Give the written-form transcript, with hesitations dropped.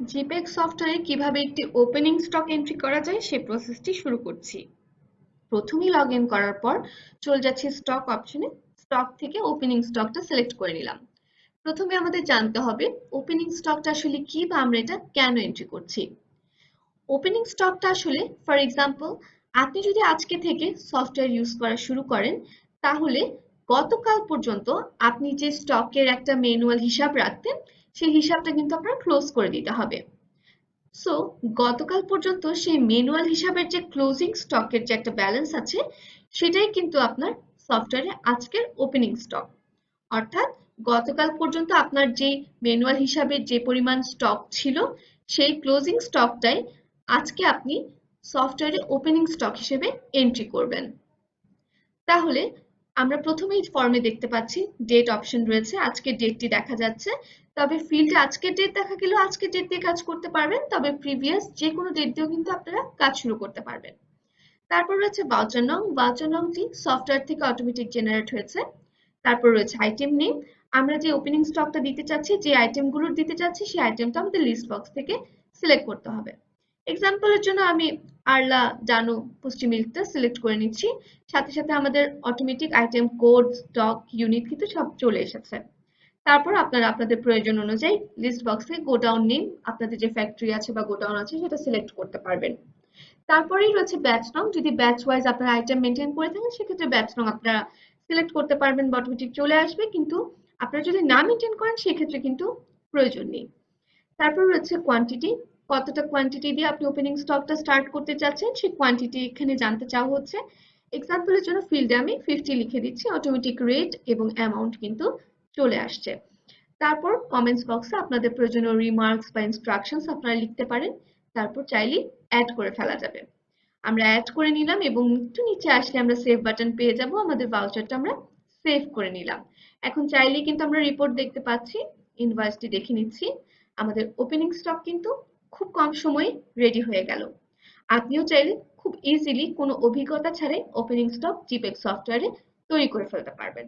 জিপেক সফটওয়্যারে কিভাবে একটি ওপেনিং স্টক এন্ট্রি করা যায় সেই প্রসেসটি শুরু করছি। প্রথমেই লগ ইন করার পর চলে যাচ্ছি স্টক অপশনে। স্টক থেকে ওপেনিং স্টকটা সিলেক্ট করে নিলাম। প্রথমে আমাদের জানতে হবে ওপেনিং স্টকটা আসলে কি বা আমরা এটা কেন এন্ট্রি করছি। ওপেনিং স্টকটা আসলে ফর এক্সাম্পল আপনি যদি আজকে থেকে সফটওয়্যার ইউজ করা শুরু করেন তাহলে গতকাল পর্যন্ত আপনি যে স্টকের একটা ম্যানুয়াল হিসাব রাখতেন সেই হিসাবটা কিন্তু আপনার ক্লোজ করে দিতে হবে। সো গতকাল পর্যন্ত সেই ম্যানুয়াল হিসাবের যে ক্লোজিং স্টকের যে একটা ব্যালেন্স আছে সেটাই কিন্তু আপনার সফটওয়্যারে আজকের ওপেনিং স্টক। অর্থাৎ গতকাল পর্যন্ত আপনার যে ম্যানুয়াল হিসাবে যে পরিমাণ স্টক ছিল সেই ক্লোজিং স্টকটাই আজকে আপনি সফটওয়্যারে ওপেনিং স্টক হিসেবে এন্ট্রি করবেন। তাহলে আমরা প্রথমেই ফর্মে দেখতে পাচ্ছি ডেট অপশন রয়েছে, আজকের ডেটটি দেখা যাচ্ছে। তবে ফিল্ডে আজকের ডেট দেখা গেলেও আজকের ডেট দিয়ে কাজ করতে পারবেন, তবে প্রিভিয়াস যে কোনো ডেট দিয়েও কিন্তু আপনারা কাজ শুরু করতে পারবেন। তারপর রয়েছে ভাউচার নং। ভাউচার নংটি সফটওয়্যার থেকে অটোমেটিক জেনারেট হয়েছে। তারপর রয়েছে আইটেম নেম। আমরা যে ওপেনিং স্টকটা দিতে চাচ্ছি, যে আইটেমগুলোর দিতে চাচ্ছি সেই আইটেমটা আমাদের লিস্ট বক্স থেকে সিলেক্ট করতে হবে। এক্সাম্পলের জন্য আমি আরলা ডানো পুষ্টি মিল্কটা সিলেক্ট করে নিচ্ছি। সাথে সাথে আমাদের automatic item code, stock, unit কিন্তু সব চলে এসেছে। তারপর আপনারা আপনাদের প্রয়োজন অনুযায়ী লিস্ট বক্সে গোডাউন নেম, আপনাদের যে ফ্যাক্টরি আছে বা গোডাউন আছে সেটা সিলেক্ট করতে পারবেন। তারপরেই রয়েছে ব্যাচ নং। যদি ব্যাচ ওয়াইজ আপনারা আইটেম মেনটেন করে থাকেন সেক্ষেত্রে ব্যাচ নং আপনারা সিলেক্ট করতে পারবেন বা অটোমেটিক চলে আসবে, কিন্তু আপনারা যদি না মেনটেন করেন সেক্ষেত্রে কিন্তু প্রয়োজন নেই। তারপর রয়েছে কোয়ান্টিটি। কতটা কোয়ান্টিটি দিয়ে আপনি ওপেনিং স্টকটা স্টার্ট করতে চাচ্ছেন সেই কোয়ান্টিটি এখানে জানতে চাওয়া হচ্ছে। এক্সাম্পলের জন্য ফিল্ডে আমি 50 লিখে দিচ্ছি, অটোমেটিক রেট এবং অ্যামাউন্ট কিন্তু চলে আসছে। তারপর কমেন্টস বক্সে আপনাদের প্রয়োজনীয় রিমার্কস বা ইনস্ট্রাকশনস আপনারা লিখতে পারেন। তারপর চাইলে অ্যাড করে ফেলা যাবে। আমরা অ্যাড করে নিলাম এবং একটু নিচে আসলে আমরা সেভ বাটন পেয়ে যাব। আমাদের ভাউচারটা আমরা সেভ করে নিলাম। এখন চাইলেই কিন্তু আমরা রিপোর্ট দেখতে পাচ্ছি। ইনভয়েসটি দেখে নিচ্ছি। আমাদের ওপেনিং স্টক কিন্তু খুব কম সময়ে রেডি হয়ে গেল। আপনিও চাইলে খুব ইজিলি কোনো অভিজ্ঞতা ছাড়াই ওপেনিং স্টক জিপেক সফটওয়্যারে তৈরি করে ফেলতে পারবেন।